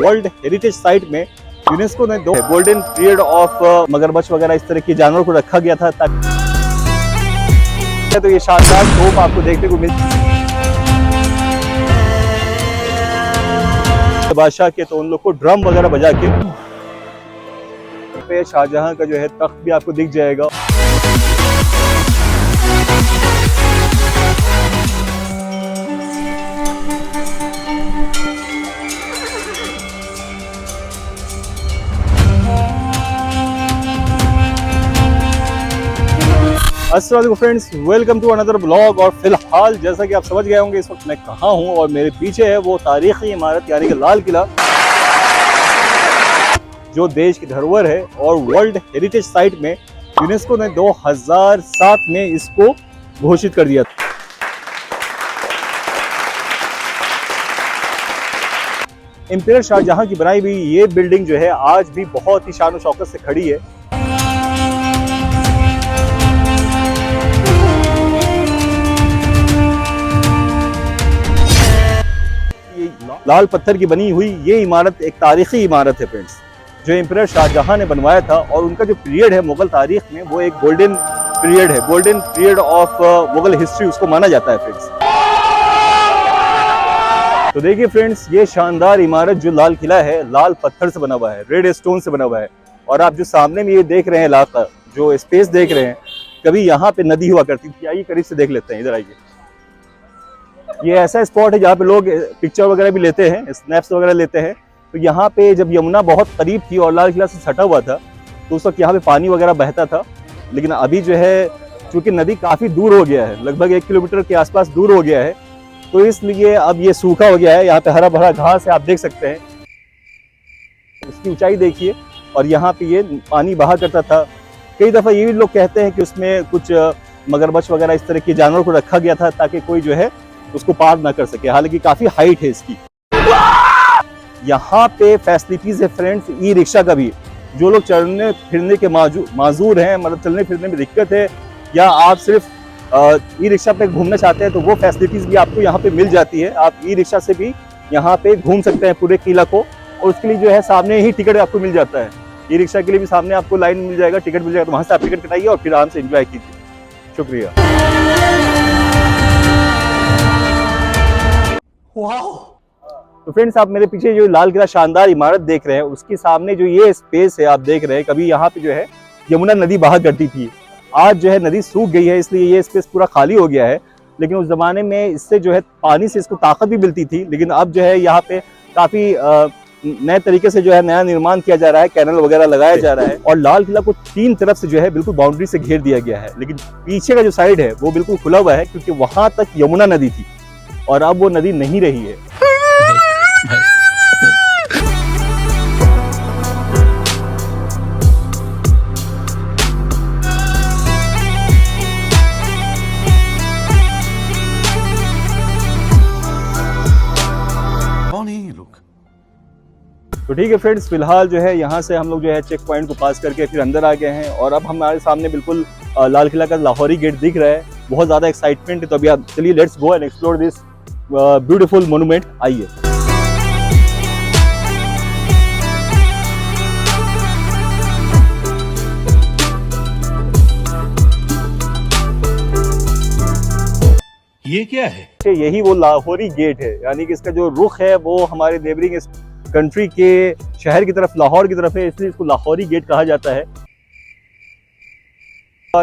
World heritage site में UNESCO ने दो गोल्डन पीरियड ऑफ मगरमच्छ वगैरह इस तरह के जानवर को रखा गया था ताकि तो ये शानदार तोप आपको देखने को मिल बादशाह के तो उन लोग को ड्रम वगैरह बजा के शाहजहां का जो है तख्त भी आपको दिख जाएगा। अस्सलाम वालेकुम friends, welcome to another blog. और फिलहाल जैसा कि आप समझ गए होंगे इस वक्त मैं कहाँ हूँ और मेरे पीछे है वो तारीखी इमारत यानी कि लाल किला, जो देश की धरोहर है और वर्ल्ड हेरिटेज साइट में यूनेस्को ने 2007 में इसको घोषित कर दिया था। इम्पीरियल शाहजहां की बनाई हुई ये बिल्डिंग जो है आज भी बहुत ही शान और शौकत से खड़ी है। लाल पत्थर की बनी हुई ये इमारत एक तारीखी इमारत है फ्रेंड्स, जो इम्पीरियल शाहजहां ने बनवाया था और उनका जो पीरियड है मुगल तारीख में वो एक गोल्डन पीरियड है, golden period of Mughal history उसको माना जाता है फ्रेंड्स। तो देखिए फ्रेंड्स, ये शानदार इमारत जो लाल किला है लाल पत्थर से बना हुआ है, रेड स्टोन से बना हुआ है। और आप जो सामने में ये देख रहे हैं इलाका, जो स्पेस देख रहे हैं, कभी यहाँ पे नदी हुआ करती थी। आइए करीब से देख लेते हैं, इधर आइए। ये ऐसा स्पॉट है जहाँ पे लोग पिक्चर वगैरह भी लेते हैं, स्नैप्स वगैरह लेते हैं। तो यहाँ पे जब यमुना बहुत करीब थी और लाल किला से सटा हुआ था तो उस वक्त यहाँ पे पानी वगैरह बहता था। लेकिन अभी जो है चूंकि नदी काफ़ी दूर हो गया है, लगभग 1 किलोमीटर के आसपास दूर हो गया है, तो इसलिए अब ये सूखा हो गया है। यहाँ पे हरा भरा घास है, आप देख सकते हैं। इसकी ऊंचाई देखिए और यहाँ पे ये पानी बहा करता था। कई दफ़ा ये भी लोग कहते हैं कि उसमें कुछ मगरमच्छ वगैरह इस तरह के जानवर को रखा गया था ताकि कोई जो है उसको पार ना कर सके। हालांकि काफी हाइट है इसकी। यहाँ पे फैसिलिटीज है फ्रेंड्स, ई रिक्शा का भी। जो लोग चलने फिरने के माजूर हैं, मतलब चलने फिरने में दिक्कत है, या आप सिर्फ ई रिक्शा पे घूमना चाहते हैं तो वो फैसिलिटीज भी आपको यहाँ पे मिल जाती है। आप ई रिक्शा से भी यहाँ पे घूम सकते हैं पूरे किला को, और उसके लिए जो है सामने ही टिकट आपको मिल जाता है। ई रिक्शा के लिए भी सामने आपको लाइन मिल जाएगा, टिकट मिल जाएगा, तो वहाँ से आप टिकट कटाइए और फिर आराम से एंजॉय कीजिए। शुक्रिया। तो फ्रेंड्स, आप मेरे पीछे जो लाल किला शानदार इमारत देख रहे हैं, उसके सामने जो ये स्पेस है आप देख रहे हैं, कभी यहाँ पे जो है यमुना नदी बहा करती थी। आज जो है नदी सूख गई है, इसलिए ये स्पेस पूरा खाली हो गया है। लेकिन उस जमाने में इससे जो है पानी से इसको ताकत भी मिलती थी। लेकिन अब जो है यहाँ पे काफी नए तरीके से जो है नया निर्माण किया जा रहा है, कैनल वगैरह लगाया जा रहा है। और लाल किला को 3 तरफ से जो है बिल्कुल बाउंड्री से घेर दिया गया है। लेकिन पीछे का जो साइड है वो बिल्कुल खुला हुआ है, क्योंकि वहां तक यमुना नदी थी और अब वो नदी नहीं रही है। तो ठीक है फ्रेंड्स, फिलहाल जो है यहाँ से हम लोग जो है चेक पॉइंट को पास करके फिर अंदर आ गए हैं और अब हमारे सामने बिल्कुल लाल किला का लाहौरी गेट दिख रहा है। बहुत ज़्यादा एक्साइटमेंट है, तो अभी आप चलिए let's go and explore this beautiful monument. आइए। ये क्या है? यही वो लाहौरी गेट है, यानी कि इसका जो रुख है वो हमारे नेबरिंग कंट्री के शहर की तरफ, लाहौर की तरफ है, इसलिए इसको लाहौरी गेट कहा जाता है।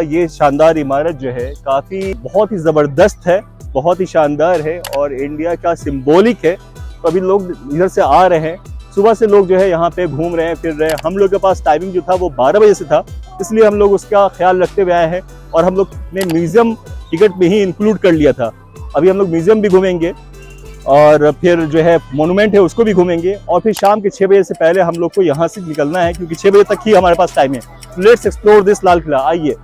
ये शानदार इमारत जो है काफी बहुत ही जबरदस्त है, बहुत ही शानदार है और इंडिया का सिंबॉलिक है। तो अभी लोग इधर से आ रहे हैं, सुबह से लोग जो है यहाँ पे घूम रहे हैं, फिर रहे हैं। हम लोग के पास टाइमिंग जो था वो 12 बजे से था, इसलिए हम लोग उसका ख्याल रखते हुए आए हैं और हम लोग ने म्यूजियम टिकट में ही इंक्लूड कर लिया था। अभी हम लोग म्यूजियम भी घूमेंगे और फिर जो है मोन्यूमेंट है उसको भी घूमेंगे, और फिर शाम के 6 बजे से पहले हम लोग को यहाँ से निकलना है, क्योंकि 6 बजे तक ही हमारे पास टाइम है। Let's explore this Lal Qila. आइए।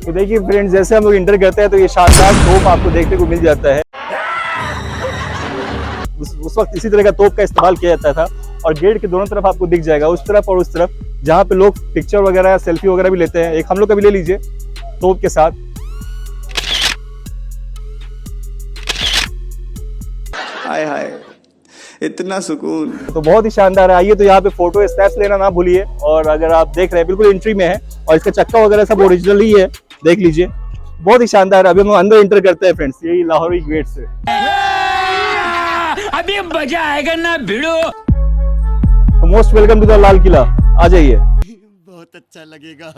तो देखिए फ्रेंड्स, जैसे हम लोग इंटर करते हैं तो ये शानदार तोप आपको देखने को मिल जाता है। उस वक्त इसी तरह का तोप का इस्तेमाल किया जाता था और गेट के दोनों तरफ आपको दिख जाएगा, उस तरफ और उस तरफ, जहाँ पे लोग पिक्चर वगैरह या सेल्फी वगैरह भी लेते हैं। एक हम लोग का भी ले लीजिए तोप के साथ। हाय हाय, इतना सुकून। तो बहुत ही शानदार है। आइए तो यहाँ पे फोटो स्नैप्स लेना ना भूलिए। और अगर आप देख रहे हैं बिल्कुल एंट्री में है और इसका चक्का वगैरह सब ओरिजिनल ही है, देख लीजिए, बहुत ही शानदार है। अभी हम अंदर एंटर करते हैं फ्रेंड्स, यही लाहौरी गेट से। अभी मजा आएगा ना भिड़ो। तो most welcome to the Lal Qila, आ जाइए। बहुत अच्छा लगेगा।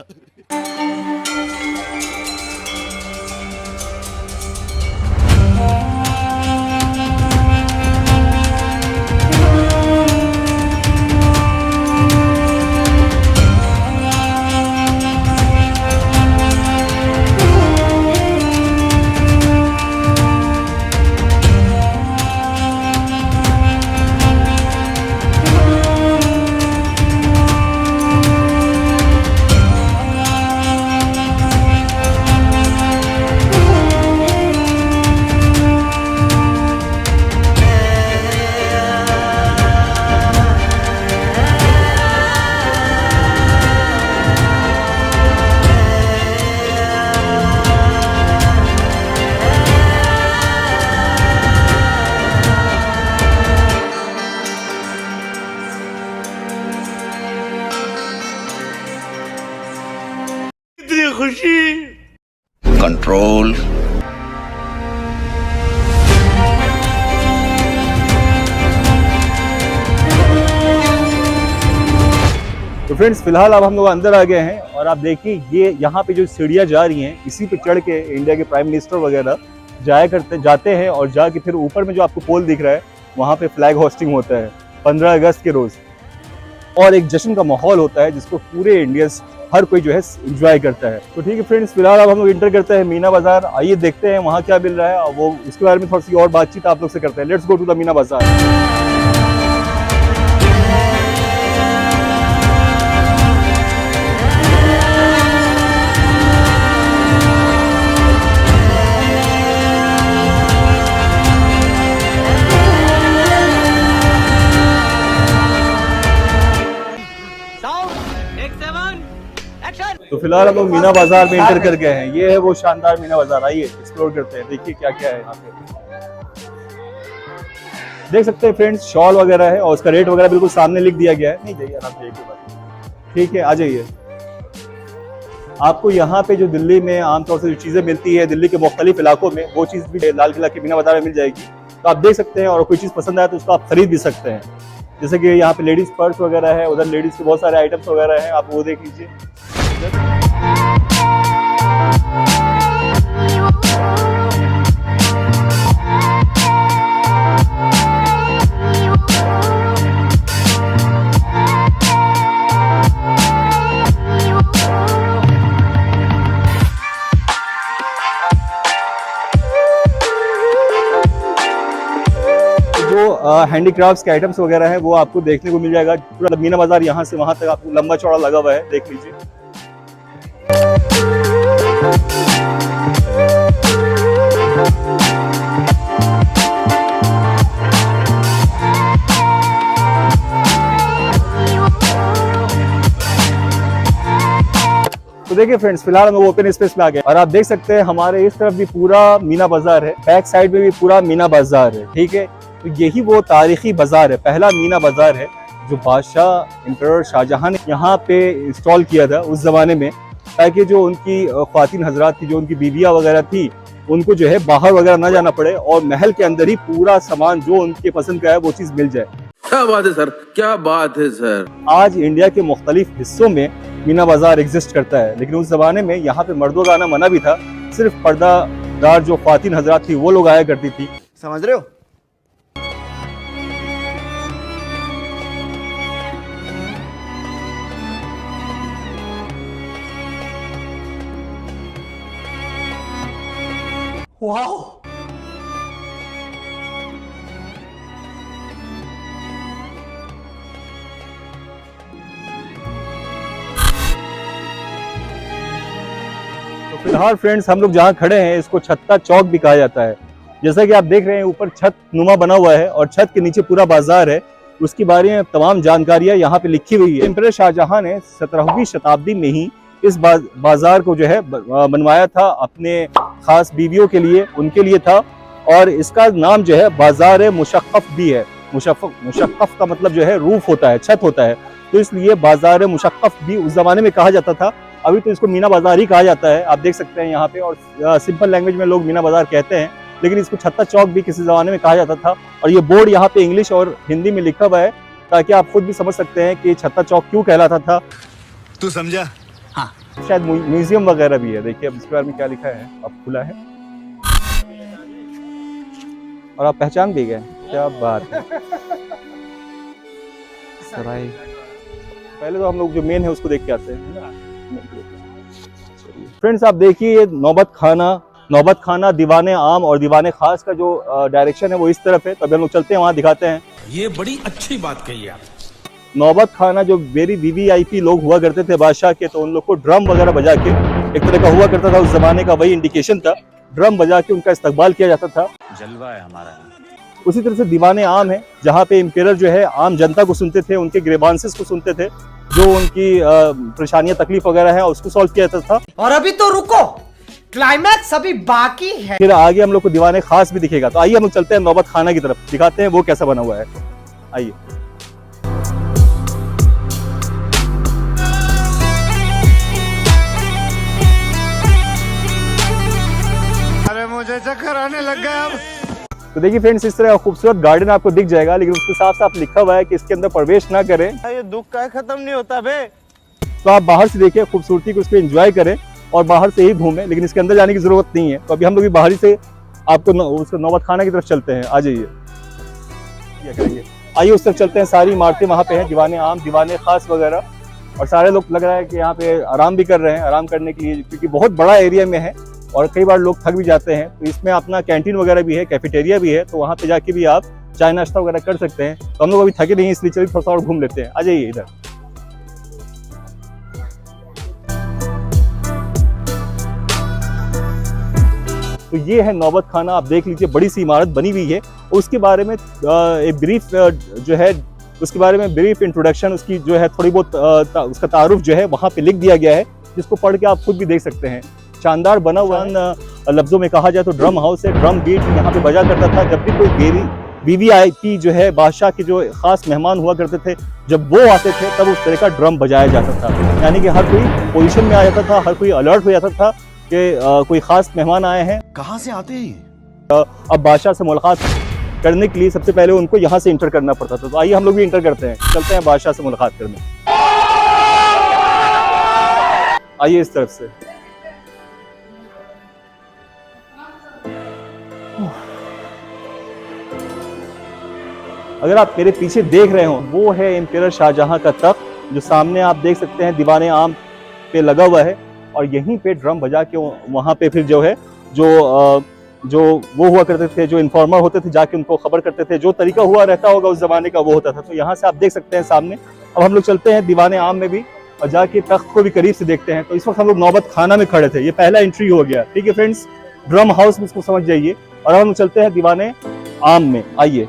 कंट्रोल। तो फ्रेंड्स फिलहाल अब हम लोग अंदर आ गए हैं और आप देखिए ये यहाँ पे जो सीढ़ियाँ जा रही हैं, इसी पे चढ़ के इंडिया के प्राइम मिनिस्टर वगैरह जाते हैं और जाके फिर ऊपर में जो आपको पोल दिख रहा है वहाँ पे फ्लैग होस्टिंग होता है 15 अगस्त के रोज, और एक जश्न का माहौल होता है जिसको पूरे इंडियंस हर कोई जो है एंजॉय करता है। तो ठीक है फ्रेंड्स, फिलहाल अब हम लोग इंटर करते हैं मीना बाजार। आइए देखते हैं वहाँ क्या मिल रहा है और वो उसके बारे में थोड़ी सी और बातचीत आप लोग से करते हैं। Let's go to the Meena Bazaar. तो फिलहाल हम लोग मीना बाजार में इंटर कर गए हैं। ये है वो शानदार मीना बाजार। आइए एक्सप्लोर करते हैं, देखिए क्या क्या है यहाँ पे। देख सकते हैं फ्रेंड्स, शॉल वगैरह है और उसका रेट वगैरह बिल्कुल सामने लिख दिया गया है। नहीं जाइए आराम से, ठीक है, आ जाइए। आपको यहाँ पे जो दिल्ली में आमतौर से जो चीजें मिलती है दिल्ली के मुख्तलिफ इलाकों में, वो चीज भी लाल किला के मीना बाजार में मिल जाएगी। तो आप देख सकते हैं और कोई चीज पसंद आए तो उसको आप खरीद भी सकते हैं। जैसे कि यहाँ पे लेडीज पर्स वगैरह है, उधर लेडीज के बहुत सारे आइटम्स वगैरह हैं, आप वो देख लीजिए। जो हैंडीक्राफ्ट्स के आइटम्स वगैरह हैं वो आपको देखने को मिल जाएगा। पूरा मीना बाजार यहाँ से वहां तक आपको लंबा चौड़ा लगा हुआ है, देख लीजिए। तो देखिए फ्रेंड्स, फिलहाल हम ओपन स्पेस में आ गए और आप देख सकते हैं हमारे इस तरफ भी पूरा मीना बाजार है, बैक साइड में भी पूरा मीना बाजार है, ठीक है। तो यही वो तारीखी बाजार है, पहला मीना बाजार है जो बादशाह एम्परर शाहजहां ने यहाँ पे इंस्टॉल किया था उस जमाने में, ताकि जो उनकी ख्वातीन हजरात थी, जो उनकी बीवियाँ वगैरह थी, उनको जो है बाहर वगैरह ना जाना पड़े और महल के अंदर ही पूरा सामान जो उनके पसंद का है वो चीज मिल जाए। क्या बात है सर, क्या बात है सर। आज इंडिया के मुख्तलिफ हिस्सों में मीना बाजार एग्जिस्ट करता है, लेकिन उस जमाने में यहाँ पे मर्दों का आना मना भी था। सिर्फ पर्दादार जो ख्वातीन हजरात थी वो लोग आया करती थी, समझ रहे हो। वाओ, तो फिलहाल फ्रेंड्स हम लोग जहाँ खड़े हैं इसको छत्ता चौक भी कहा जाता है। जैसा कि आप देख रहे हैं ऊपर छत नुमा बना हुआ है और छत के नीचे पूरा बाजार है। उसके बारे में तमाम जानकारियां यहाँ पे लिखी हुई है। एम्परर शाहजहां ने 17वीं शताब्दी में ही इस बाजार को जो है बनवाया था अपने खास बीवियों के लिए, उनके लिए था। और इसका नाम जो है बाजार मुशक्कफ भी है। मुशक्कफ का मतलब जो है रूफ होता है, छत होता है, तो इसलिए बाजार मुशक्कफ भी उस जमाने में कहा जाता था। अभी तो इसको मीना बाजार ही कहा जाता है, आप देख सकते हैं यहाँ पे। और सिंपल लैंग्वेज में लोग मीना बाजार कहते हैं, लेकिन इसको छत्ता चौक भी किसी जमाने में कहा जाता था। और ये बोर्ड यहाँ पे इंग्लिश और हिंदी में लिखा हुआ है, ताकि आप खुद भी समझ सकते हैं कि छत्ता चौक क्यों कहलाता था। तू समझा? हाँ, शायद म्यूजियम वगैरह भी है। देखिए अब इसके बारे में क्या लिखा है, अब खुला है और आप पहचान भी गए, क्या बात है। सराय, पहले तो हम लोग जो मेन है उसको देख के आते हैं। फ्रेंड्स आप देखिए नौबत खाना दीवाने आम और दीवाने खास का जो डायरेक्शन है वो इस तरफ है, तभी हम लोग चलते हैं वहां दिखाते हैं। ये बड़ी अच्छी बात कही आप। नौबत खाना जो वेरी वीवीआईपी लोग हुआ करते थे बादशाह के, तो उन लोग को ड्रम वगैरह बजा के, एक तरह का हुआ करता था उस जमाने का, वही इंडिकेशन था, ड्रम बजा के उनका इस्तकबाल किया जाता था। जलवा है हमारा। उसी तरह से दीवाने आम है, जहाँ पे एम्पेरर जो है आम जनता को सुनते थे, उनके ग्रीवांसेस को सुनते थे, जो उनकी परेशानियां तकलीफ वगैरह है उसको सॉल्व किया जाता था। और अभी तो रुको, क्लाइमैक्स अभी बाकी है। फिर आगे हम लोग को दीवाने खास भी दिखेगा, तो आइए हम लोग चलते हैं नौबत खाना की तरफ, दिखाते हैं वो कैसा बना हुआ है। आइए। अरे मुझे चक्कर आने लग गया अब। तो देखिए फ्रेंड्स, इस तरह खूबसूरत गार्डन आपको दिख जाएगा, लेकिन उसके साफ साफ लिखा हुआ है कि इसके अंदर प्रवेश ना करें। ये दुख का खत्म नहीं होता बे। तो आप बाहर से देखिए खूबसूरती को, उसको एंजॉय करें और बाहर से ही घूमें, लेकिन इसके अंदर जाने की जरूरत नहीं है। तो अभी हम लोग भी बाहर से आपको उसको नौबत खाना की तरफ चलते हैं। आ जाइए, क्या करेंगे, आइए उस तरफ चलते हैं। सारी इमारतें वहाँ पे हैं, दीवाने आम, दीवाने खास वगैरह, और सारे लोग लग रहा है कि यहाँ पे आराम भी कर रहे हैं, आराम करने के लिए, क्योंकि बहुत बड़ा एरिया में है और कई बार लोग थक भी जाते हैं। तो इसमें अपना कैंटीन वगैरह भी है, कैफेटेरिया भी है, तो वहाँ पे जाके भी आप चाय नाश्ता वगैरह कर सकते हैं। तो हम लोग अभी थके नहीं, इसलिए चलिए थोड़ा सा और घूम लेते हैं। आ जाइए इधर। तो ये है नौबत खाना, आप देख लीजिए, बड़ी सी इमारत बनी हुई है। उसके बारे में एक ब्रीफ जो है, उसके बारे में ब्रीफ इंट्रोडक्शन, उसकी जो है थोड़ी बहुत उसका तारुफ जो है वहाँ पे लिख दिया गया है, जिसको पढ़ के आप खुद भी देख सकते हैं। शानदार बना हुआ, लफ्जों में कहा जाए तो ड्रम हाउस है। ड्रम बीट यहाँ पे बजा करता था जब भी कोई वीवीआईपी जो है बादशाह के जो खास मेहमान हुआ करते थे, जब वो आते थे तब उस तरह का ड्रम बजाया जाता था। यानी कि हर कोई पोजीशन में आ जाता था, हर कोई अलर्ट हो जाता था कि कोई खास मेहमान आए हैं। कहाँ से आते हैं? अब बादशाह से मुलाकात करने के लिए सबसे पहले उनको यहाँ से इंटर करना पड़ता था। तो आइए हम लोग भी इंटर करते हैं, चलते हैं बादशाह से मुलाकात करने। आइए इस तरफ से। अगर आप मेरे पीछे देख रहे हो, वो है एम्पेरर शाहजहां का तख्त, जो सामने आप देख सकते हैं दीवाने आम पे लगा हुआ है। और यहीं पे ड्रम बजा के वहाँ पे फिर जो है जो वो हुआ करते थे, जो इन्फॉर्मर होते थे, जाके उनको खबर करते थे, जो तरीका हुआ रहता होगा उस जमाने का वो होता था। तो यहाँ से आप देख सकते हैं सामने। अब हम लोग चलते हैं दीवाने आम में भी और जाके तख्त को भी करीब से देखते हैं। तो इस वक्त हम लोग नौबत खाना में खड़े थे, ये पहला एंट्री हो गया। ठीक है फ्रेंड्स, ड्रम हाउस में इसको समझ जाइए। और हम चलते हैं दीवाने आम में। आइए,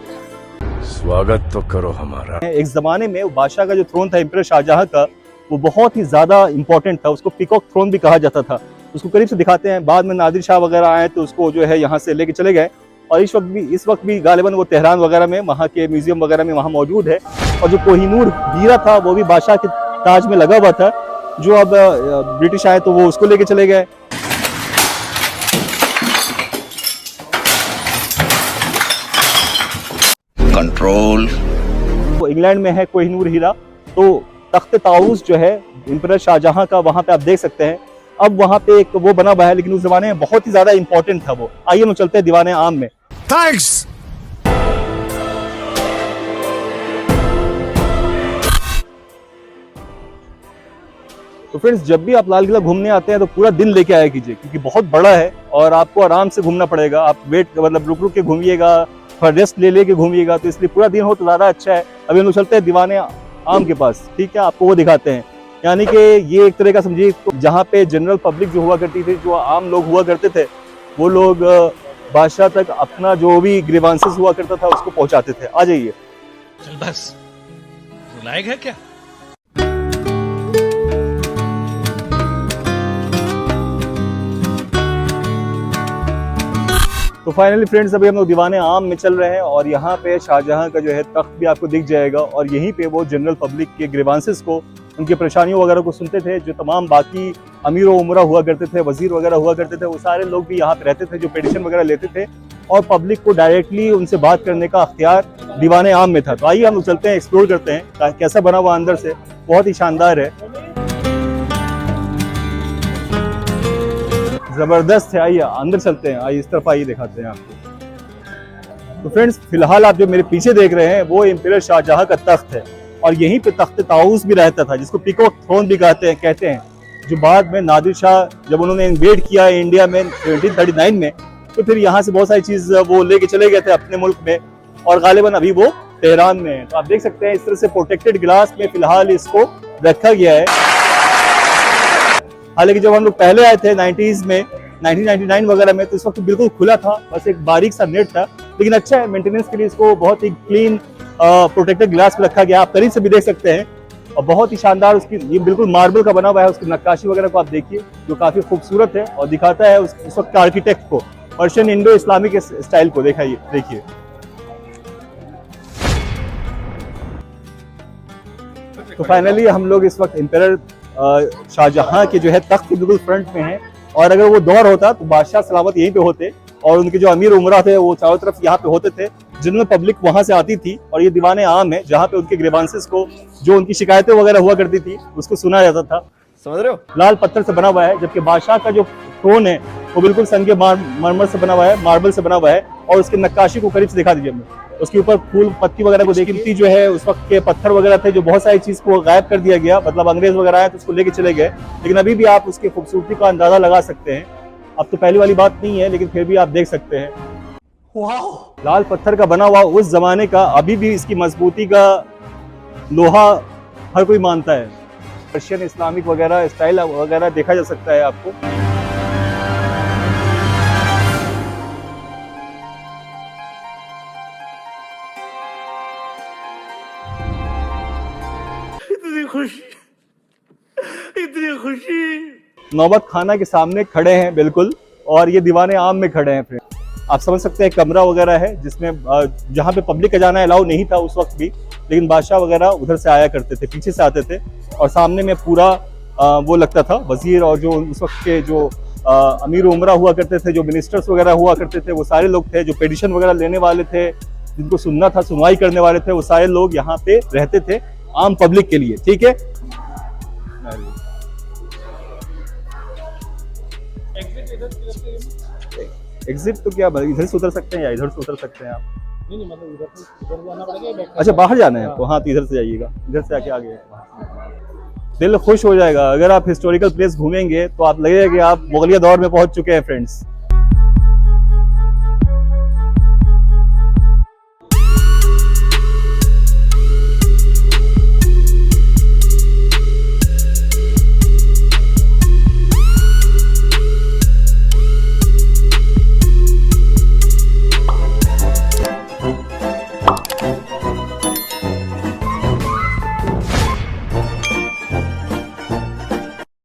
स्वागत तो करो हमारा। एक जमाने में बादशाह का जो थ्रोन था एम्परर शाहजहां का, वो बहुत ही ज्यादा इंपॉर्टेंट था। उसको पीकॉक थ्रोन भी कहा जाता था। उसको करीब से दिखाते हैं। बाद में नादिर शाह वगैरह आए तो उसको जो है यहाँ से लेके चले गए। और इस वक्त भी गालिबन वो तेहरान वगैरह में, वहाँ के म्यूजियम वगैरह में वहाँ मौजूद है। और जो कोहिनूर हीरा था वो भी बादशाह के ताज में लगा हुआ था, जो अब ब्रिटिश आए तो वो उसको लेके चले गए। कंट्रोल। वो इंग्लैंड में है कोहिनूर हीरा। तो तख्त ताऊस जो है एम्परर शाहजहां का, वहाँ पे आप देख सकते हैं। अब वहाँ पे एक वो बना हुआ है, लेकिन उस जमाने में बहुत ही ज्यादा इंपॉर्टेंट था वो। आइए हम चलते हैं दीवाने आम में। थैंक्स। तो फ्रेंड्स, जब भी आप लाल किला घूमने आते हैं तो पूरा दिन लेके आया कीजिए, क्योंकि बहुत बड़ा है और आपको आराम से घूमना पड़ेगा। आप रुक रुक के घूमिएगा, रेस्ट ले लेके घूमिएगा, तो इसलिए पूरा दिन हो तो ज्यादा अच्छा है। अभी हम लोग चलते हैं दीवाने आम के पास। ठीक है, आपको वो दिखाते हैं। यानी कि ये एक तरह का समझिए, जहाँ पे जनरल पब्लिक जो हुआ करती थी, जो आम लोग हुआ करते थे, वो लोग बादशाह तक अपना जो भी ग्रीवांसेस हुआ करता था उसको पहुंचाते थे। आ जाइए। चल बस। नायक है क्या? तो फाइनली फ्रेंड्स अभी हम लोग दीवाने आम में चल रहे हैं और यहाँ पे शाहजहां का जो है तख्त भी आपको दिख जाएगा और यहीं पे वो जनरल पब्लिक के ग्रीवांसेस को, उनकी परेशानियों वगैरह को सुनते थे। जो तमाम बाकी अमीर व उमरा हुआ करते थे, वजीर वगैरह हुआ करते थे, वो सारे लोग भी यहाँ पे रहते थे जो पिटीशन वगैरह लेते थे और पब्लिक को डायरेक्टली उनसे बात करने का अख्तियार दीवाने आम में था। तो आइए हम लोग चलते हैं, एक्सप्लोर करते हैं कैसा बना हुआ अंदर से, बहुत ही शानदार है, जबरदस्त है। आइए अंदर चलते हैं, आइए इस तरफ आइए दिखाते हैं आपको। तो फ्रेंड्स फिलहाल आप जो मेरे पीछे देख रहे हैं वो इम्पीरियल शाहजहां का तख्त है और यहीं पे तख्त ताऊस भी रहता था, जिसको पीकॉक थ्रोन भी कहते हैं, जो बाद में नादिर शाह जब उन्होंने इन्वेड किया इंडिया में 1739 में, तो फिर यहाँ से बहुत सारी चीज वो लेके चले गए थे अपने मुल्क में और गालिबन अभी वो तेहरान में है। तो आप देख सकते हैं इस तरह से प्रोटेक्टेड ग्लास में फिलहाल इसको रखा गया है। हालांकि जब हम लोग पहले आए थे 90s में, 1999 वगैरह में, तो इस वक्त बिल्कुल खुला था, बस एक बारीक सा नेट था, लेकिन अच्छा है, मेंटेनेंस के लिए इसको बहुत ही क्लीन प्रोटेक्टेड ग्लास में रखा गया। आप करीब से भी देख सकते हैं और बहुत ही शानदार उसकी, ये बिल्कुल मार्बल का बना हुआ है, उसकी नक्काशी वगैरह को आप देखिए जो काफी खूबसूरत है और दिखाता है उस वक्त के आर्किटेक्ट को, पर्शियन इंडो इस्लामिक स्टाइल को। देखिए तो फाइनली हम लोग इस वक्त इम्पीरियल शाहजहां के जो है तख्त के बिल्कुल फ्रंट में है और अगर वो दौर होता तो बादशाह सलामत यहीं पे होते और उनके जो अमीर उमरा थे वो चारों तरफ यहाँ पे होते थे, जिनमें पब्लिक वहां से आती थी और ये दीवाने आम है जहाँ पे उनके ग्रीवांसेस को, जो उनकी शिकायतें वगैरह हुआ करती थी, उसको सुना जाता था। समझ रहे हो? लाल पत्थर से बना हुआ है, जबकि बादशाह का जो थ्रोन है वो बिल्कुल संगे मरमर से बना हुआ है, मार्बल से बना हुआ है और उसकी नक्काशी को करीब से दिखा दीजिए हमें। उसके ऊपर फूल पत्ती वगैरह को देखी जो है, उस वक्त के पत्थर वगैरह थे जो बहुत सारी चीज को गायब कर दिया गया, मतलब अंग्रेज वगैरह आए तो उसको लेके चले गए, लेकिन अभी भी आप उसकी खूबसूरती का अंदाजा लगा सकते हैं। अब तो पहली वाली बात नहीं है, लेकिन फिर भी आप देख सकते हैं। लाल पत्थर का बना हुआ उस जमाने का, अभी भी इसकी मजबूती का लोहा हर कोई मानता है। पर्शियन इस्लामिक वगैरह स्टाइल वगैरह देखा जा सकता है आपको। इतनी खुशी। नौबत खाना के सामने खड़े हैं बिल्कुल, और ये दीवाने आम में खड़े हैं। फिर आप समझ सकते हैं कमरा वगैरह है जिसमें जहाँ पे पब्लिक का जाना अलाउ नहीं था उस वक्त भी, लेकिन बादशाह वगैरह उधर से आया करते थे, पीछे से आते थे और सामने में पूरा वो लगता था वजीर और जो उस वक्त के जो अमीर उमरा हुआ करते थे, जो मिनिस्टर्स वगैरह हुआ करते थे, वो सारे लोग थे, जो पिटीशन वगैरह लेने वाले थे, जिनको सुनना था, सुनवाई करने वाले थे, वो सारे लोग यहाँ पे रहते थे आम पब्लिक के लिए। ठीक है, एग्जिट तो क्या इधर से उतर सकते हैं या इधर से उतर सकते हैं आप? नहीं मतलब इधर जाना पड़ेगा। अच्छा बाहर जाना है तो हाँ, तो इधर से जाइएगा, इधर से आके आगे दिल खुश हो जाएगा। अगर आप हिस्टोरिकल प्लेस घूमेंगे तो आप लगेगा कि आप मुगलिया दौर में पहुंच चुके हैं फ्रेंड्स।